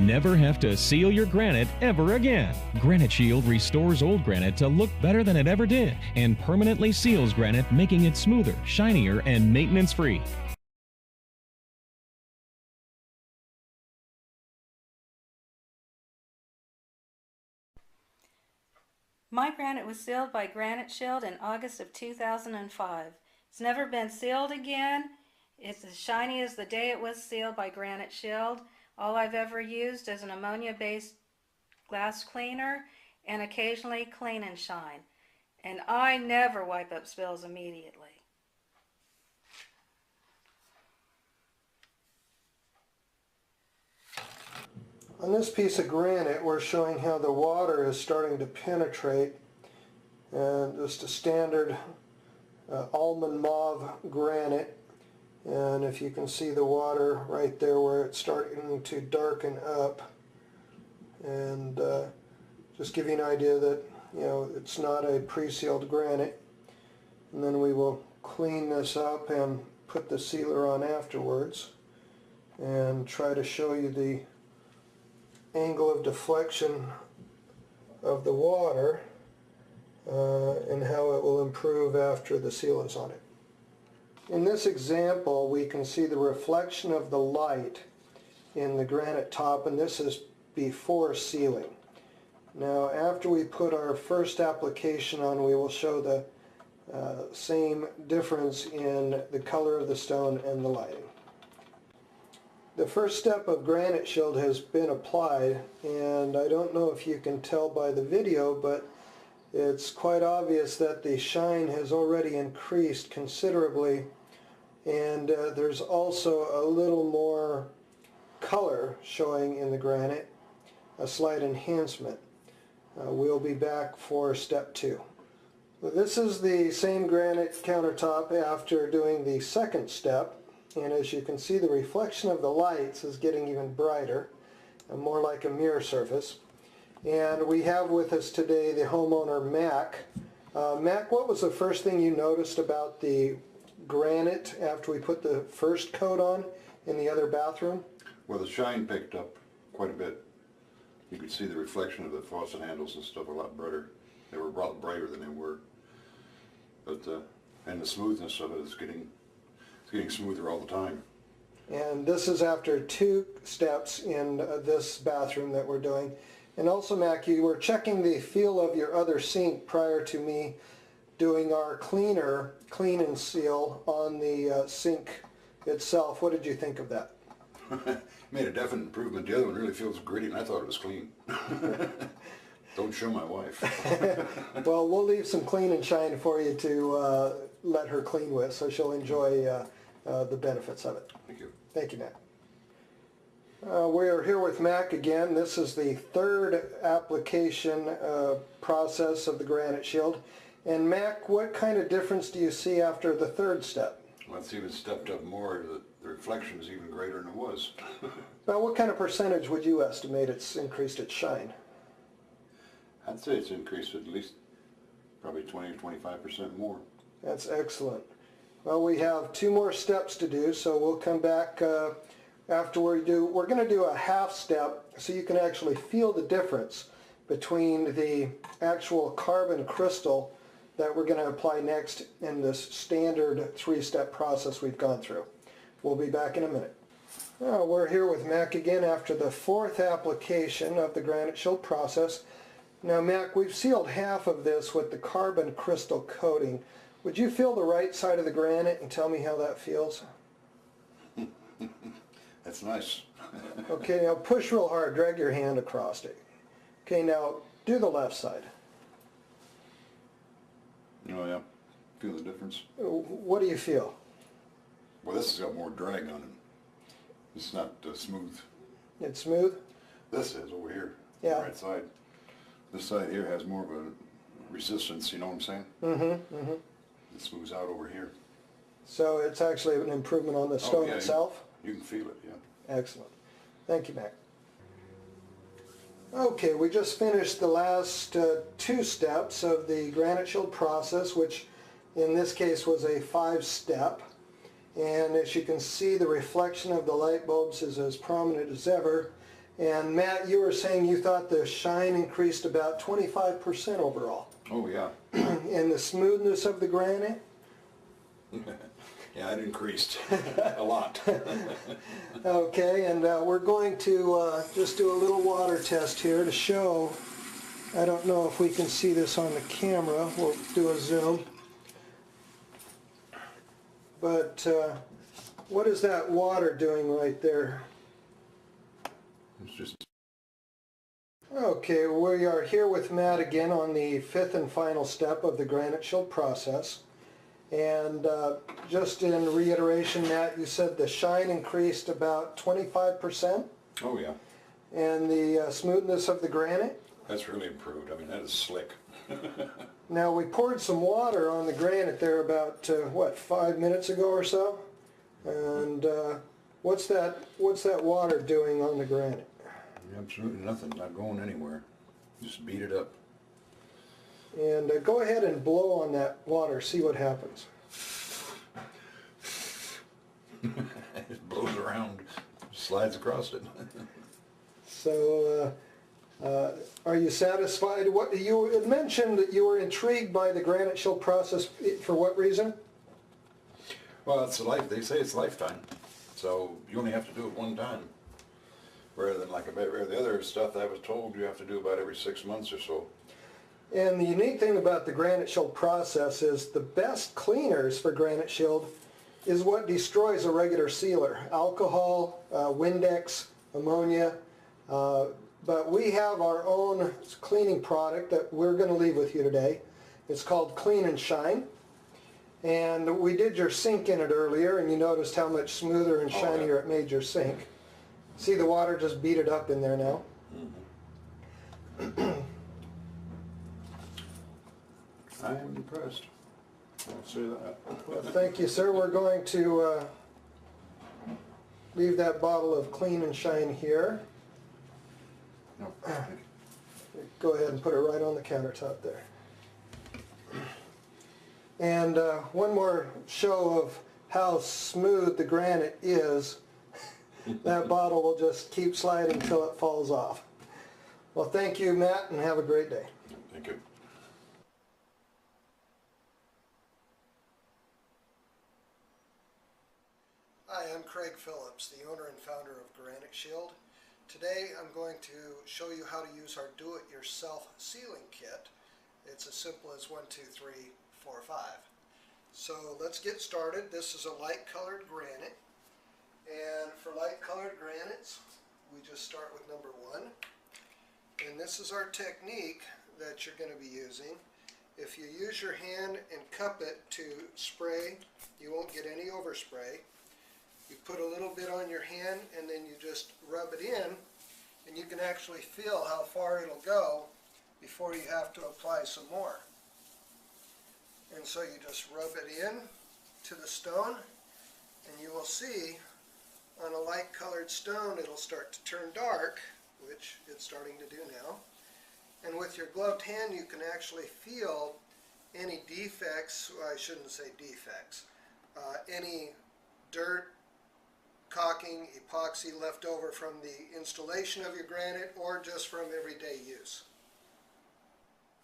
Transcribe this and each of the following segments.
Never have to seal your granite ever again. Granite Shield restores old granite to look better than it ever did and permanently seals granite, making it smoother, shinier, and maintenance-free. My granite was sealed by Granite Shield in August of 2005. It's never been sealed again. It's as shiny as the day it was sealed by Granite Shield. All I've ever used is an ammonia-based glass cleaner and occasionally clean and shine. And I never wipe up spills immediately. On this piece of granite, we're showing how the water is starting to penetrate, and just a standard almond mauve granite. And if you can see the water right there where it's starting to darken up, and just give you an idea that it's not a pre-sealed granite. And then we will clean this up and put the sealer on afterwards and try to show you the angle of deflection of the water and how it will improve after the seal is on it. In this example, we can see the reflection of the light in the granite top, and this is before sealing. Now, after we put our first application on, we will show the same difference in the color of the stone and the lighting. The first step of Granite Shield has been applied, and I don't know if you can tell by the video, but it's quite obvious that the shine has already increased considerably, and there's also a little more color showing in the granite, a slight enhancement. We'll be back for step 2. This is the same granite countertop after doing the second step. And as you can see, the reflection of the lights is getting even brighter and more like a mirror surface. And we have with us today the homeowner, Mac. Mac, what was the first thing you noticed about the granite after we put the first coat on in the other bathroom? Well, the shine picked up quite a bit. You could see the reflection of the faucet handles and stuff a lot brighter. They were a lot brighter than they were. But and the smoothness of it is getting smoother all the time. And this is after 2 steps in this bathroom that we're doing. And also, Mac, you were checking the feel of your other sink prior to me doing our clean and seal on the sink itself. What did you think of that? Made a definite improvement. The other one really feels gritty, and I thought it was clean. Don't show my wife. Well, we'll leave some clean and shine for you to let her clean with, so she'll enjoy the benefits of it. Thank you. Thank you, Mac. We're here with Mac again. This is the third application process of the Granite Shield. And Mac, what kind of difference do you see after the third step? Well, it's even stepped up more. The reflection is even greater than it was. Well, what kind of percentage would you estimate it's increased its shine? I'd say it's increased at least probably 20 or 25% more. That's excellent. Well, we have 2 more steps to do, so we'll come back after we're going to do a half step so you can actually feel the difference between the actual carbon crystal that we're going to apply next in this standard 3-step process we've gone through. We'll be back in a minute. We're here with Mac again after the 4th application of the Granite Shield process. Now, Mac, we've sealed half of this with the carbon crystal coating. Would you feel the right side of the granite and tell me how that feels? That's nice. Okay, now push real hard. Drag your hand across it. Okay, now do the left side. Oh, yeah. Feel the difference. What do you feel? Well, this has got more drag on it. It's not smooth. It's smooth? This is over here. Yeah. The right side. This side here has more of a resistance, you know what I'm saying? Mm-hmm. It smooths out over here. So it's actually an improvement on the stone yeah, itself? You can feel it, yeah. Excellent. Thank you, Mac. Okay, we just finished the last 2 steps of the Granite Shield process, which in this case was a 5-step. And as you can see, the reflection of the light bulbs is as prominent as ever. And Matt, you were saying you thought the shine increased about 25% overall. Oh, yeah. And the smoothness of the granite? Yeah, it increased a lot. Okay, and we're going to just do a little water test here to show. I don't know if we can see this on the camera. We'll do a zoom. But what is that water doing right there? It's just... Okay, we are here with Matt again on the 5th and final step of the Granite Shield process. And just in reiteration, Matt, you said the shine increased about 25%? Oh, yeah. And the smoothness of the granite? That's really improved. I mean, that is slick. Now, we poured some water on the granite there about, what, 5 minutes ago or so? And what's that water doing on the granite? Absolutely nothing. Not going anywhere. Just beat it up. And go ahead and blow on that water, see what happens. It blows around, slides across it. So, are you satisfied? What you had mentioned that you were intrigued by the Granite Shield process. For what reason? Well, it's they say it's lifetime, so you only have to do it one time. Rather than like the other stuff that I was told you have to do about every 6 months or so. And the unique thing about the Granite Shield process is the best cleaners for Granite Shield is what destroys a regular sealer. Alcohol, Windex, ammonia. But we have our own cleaning product that we're going to leave with you today. It's called Clean and Shine. And we did your sink in it earlier, and you noticed how much smoother and shinier it made your sink. See, the water just beat it up in there now. Mm-hmm. I am impressed. I'll say that. Well, thank you, sir. We're going to leave that bottle of Clean and Shine here. No. Go ahead and put it right on the countertop there. And one more show of how smooth the granite is. That bottle will just keep sliding until it falls off. Well, thank you, Matt, and have a great day. Thank you. Hi, I'm Craig Phillips, the owner and founder of Granite Shield. Today I'm going to show you how to use our do-it-yourself sealing kit. It's as simple as 1, 2, 3, 4, 5. So let's get started. This is a light colored granite. And for light colored granites, we just start with number 1. And this is our technique that you're going to be using. If you use your hand and cup it to spray, you won't get any overspray. You put a little bit on your hand and then you just rub it in, and you can actually feel how far it'll go before you have to apply some more. And so you just rub it in to the stone, and you will see on a light colored stone it'll start to turn dark, which it's starting to do now. And with your gloved hand you can actually feel any defects, well, I shouldn't say defects, any dirt, caulking, epoxy left over from the installation of your granite or just from everyday use.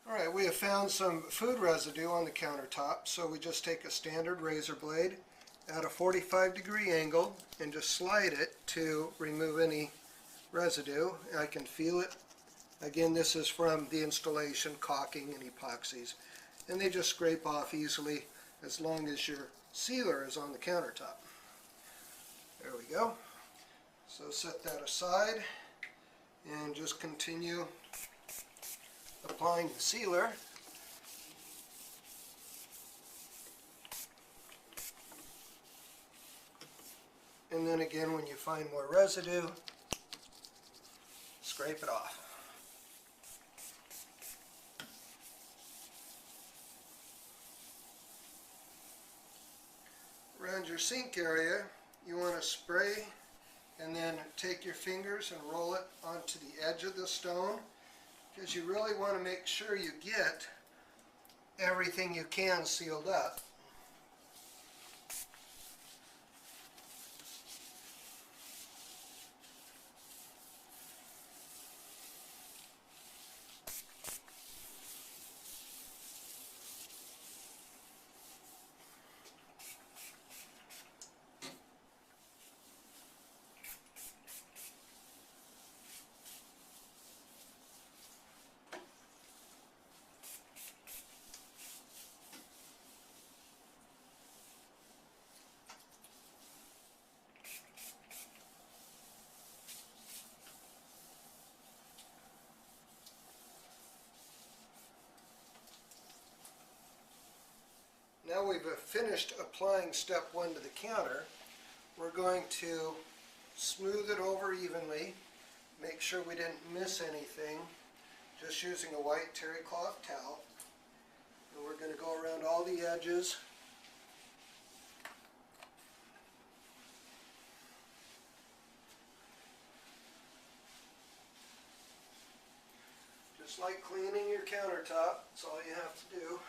Alright, we have found some food residue on the countertop, so we just take a standard razor blade at a 45-degree angle and just slide it to remove any residue. I can feel it. Again, this is from the installation, caulking and epoxies, and they just scrape off easily as long as your sealer is on the countertop. There we go. So set that aside and just continue applying the sealer. And then again, when you find more residue, scrape it off. Around your sink area, you want to spray and then take your fingers and roll it onto the edge of the stone, because you really want to make sure you get everything you can sealed up. Now we've finished applying step 1 to the counter, we're going to smooth it over evenly, make sure we didn't miss anything, just using a white terry cloth towel. And we're going to go around all the edges. Just like cleaning your countertop, that's all you have to do.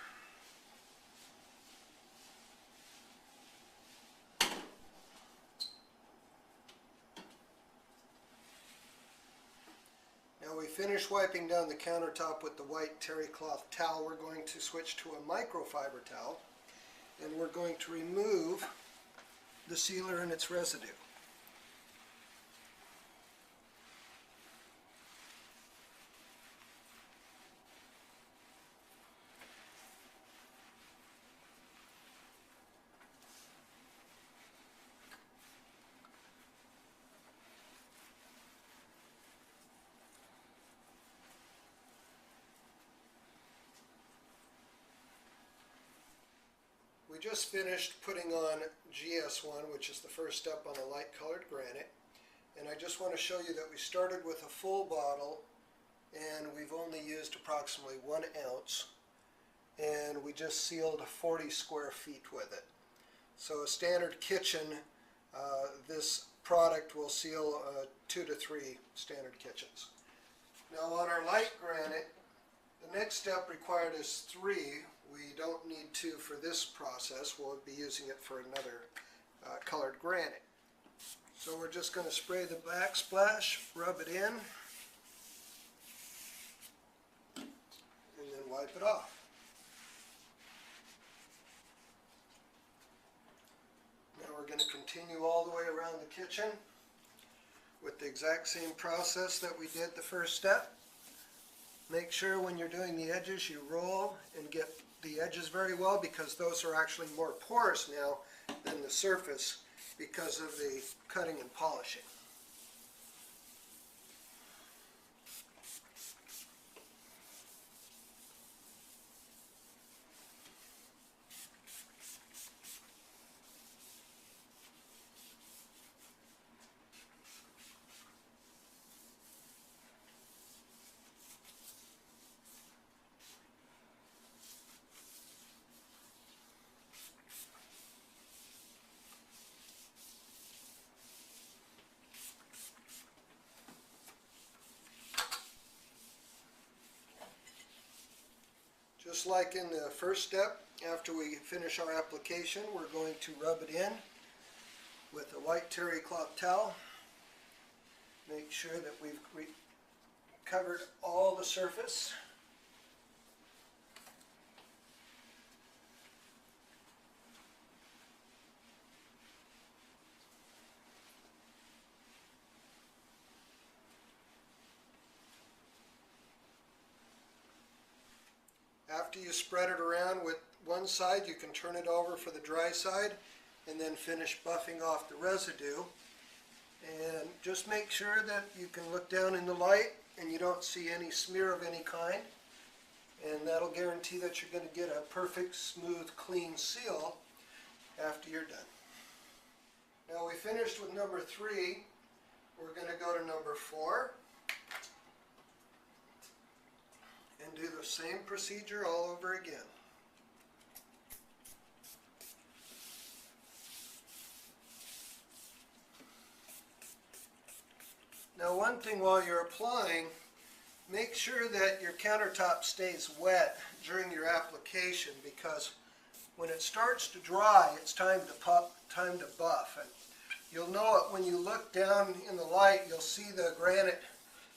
Now we finish wiping down the countertop with the white terry cloth towel. We're going to switch to a microfiber towel, and we're going to remove the sealer and its residue. We just finished putting on GS1, which is the first step on a light colored granite, and I just want to show you that we started with a full bottle and we've only used approximately 1 ounce, and we just sealed 40 square feet with it. So a standard kitchen, this product will seal 2 to 3 standard kitchens. Now on our light granite, the next step required is 3. We don't need 2 for this process. We'll be using it for another colored granite. So we're just going to spray the backsplash, rub it in, and then wipe it off. Now we're going to continue all the way around the kitchen with the exact same process that we did the first step. Make sure when you're doing the edges you roll and get the edges very well, because those are actually more porous now than the surface because of the cutting and polishing. Just like in the first step, after we finish our application, we're going to rub it in with a white terry cloth towel. Make sure that we've covered all the surface. After you spread it around with one side, you can turn it over for the dry side and then finish buffing off the residue. And just make sure that you can look down in the light and you don't see any smear of any kind, and that'll guarantee that you're going to get a perfect, smooth, clean seal after you're done. Now we finished with number 3. We're going to go to number 4. And do the same procedure all over again. Now one thing while you're applying, make sure that your countertop stays wet during your application, because when it starts to dry, it's time to buff. And you'll know it when you look down in the light. You'll see the granite,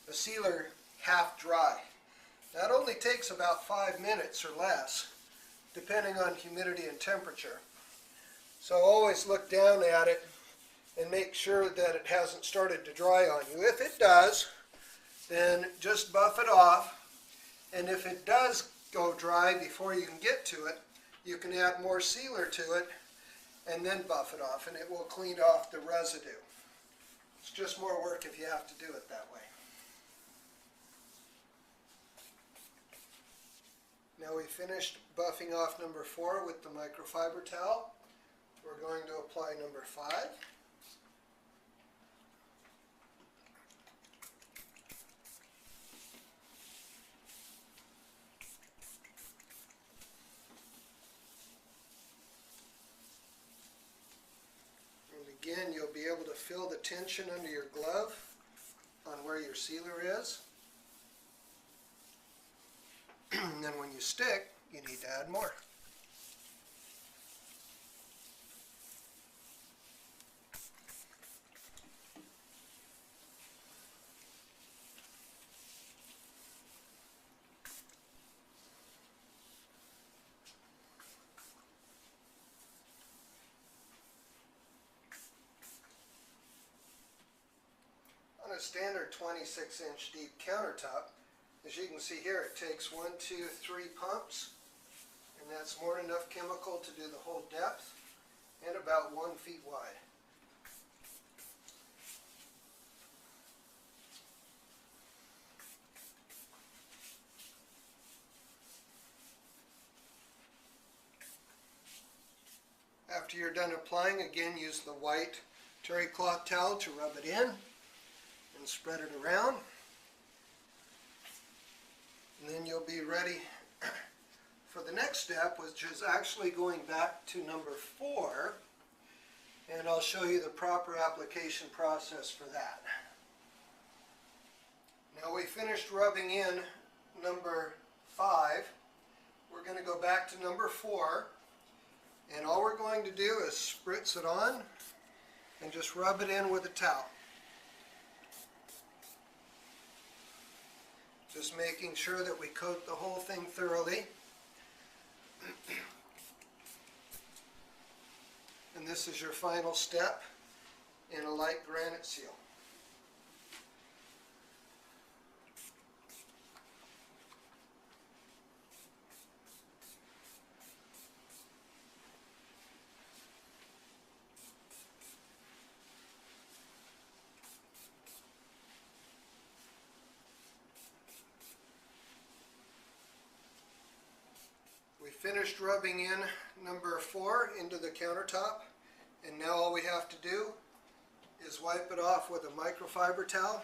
the sealer, half dry. That only takes about 5 minutes or less, depending on humidity and temperature. So always look down at it and make sure that it hasn't started to dry on you. If it does, then just buff it off. And if it does go dry before you can get to it, you can add more sealer to it and then buff it off, and it will clean off the residue. It's just more work if you have to do it that way. Now we finished buffing off number 4 with the microfiber towel. We're going to apply number 5. And again, you'll be able to feel the tension under your glove on where your sealer is. And then when you stick, you need to add more. On a standard 26-inch deep countertop, as you can see here, it takes 1, 2, 3 pumps, and that's more than enough chemical to do the whole depth and about 1 feet wide. After you're done applying, again use the white terry cloth towel to rub it in and spread it around. And then you'll be ready for the next step, which is actually going back to number 4, and I'll show you the proper application process for that. Now we finished rubbing in number 5. We're going to go back to number 4, and all we're going to do is spritz it on and just rub it in with a towel. Just making sure that we coat the whole thing thoroughly. And this is your final step in a light granite seal. Finished rubbing in number 4 into the countertop, and now all we have to do is wipe it off with a microfiber towel,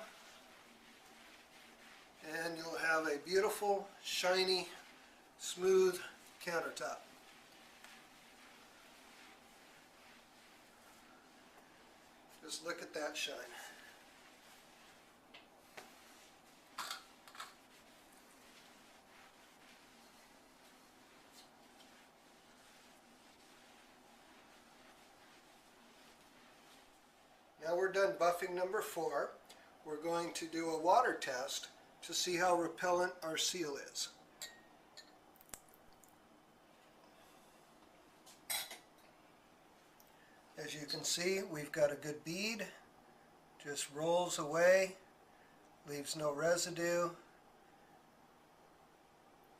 and you'll have a beautiful, shiny, smooth countertop. Just look at that shine. Now we're done buffing number 4. We're going to do a water test to see how repellent our seal is. As you can see, we've got a good bead. Just rolls away, leaves no residue.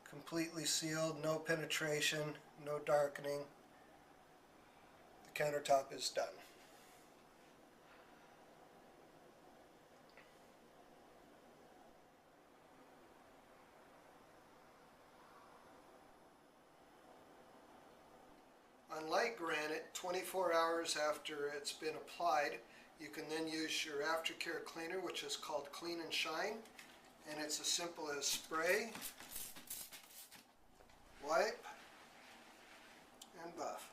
Completely sealed, no penetration, no darkening. The countertop is done. On light granite, 24 hours after it's been applied, you can then use your aftercare cleaner, which is called Clean and Shine, and it's as simple as spray, wipe, and buff,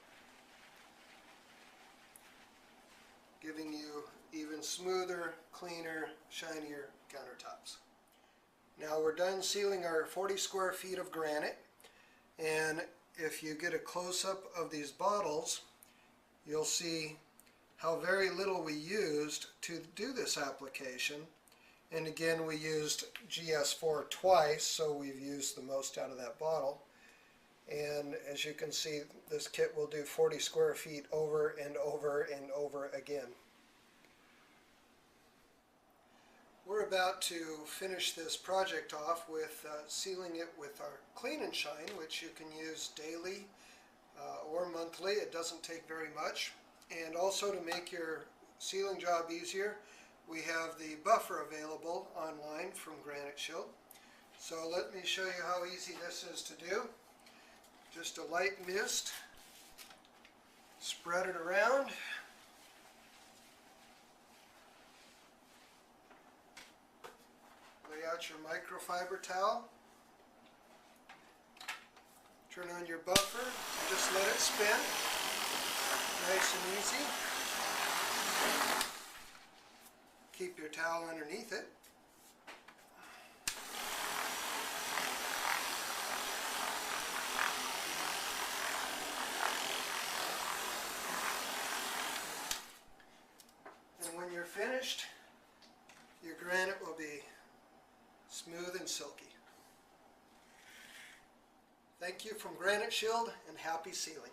giving you even smoother, cleaner, shinier countertops. Now we're done sealing our 40 square feet of granite, and if you get a close-up of these bottles, you'll see how very little we used to do this application. And again, we used GS4 twice, so we've used the most out of that bottle. And as you can see, this kit will do 40 square feet over and over and over again. We're about to finish this project off with sealing it with our Clean and Shine, which you can use daily or monthly. It doesn't take very much. And also, to make your sealing job easier, we have the buffer available online from Granite Shield. So let me show you how easy this is to do. Just a light mist. Spread it around. Lay out your microfiber towel. Turn on your buffer and just let it spin. Nice and easy. Keep your towel underneath it. And when you're finished, your granite will be smooth and silky. Thank you from Granite Shield, and happy sealing.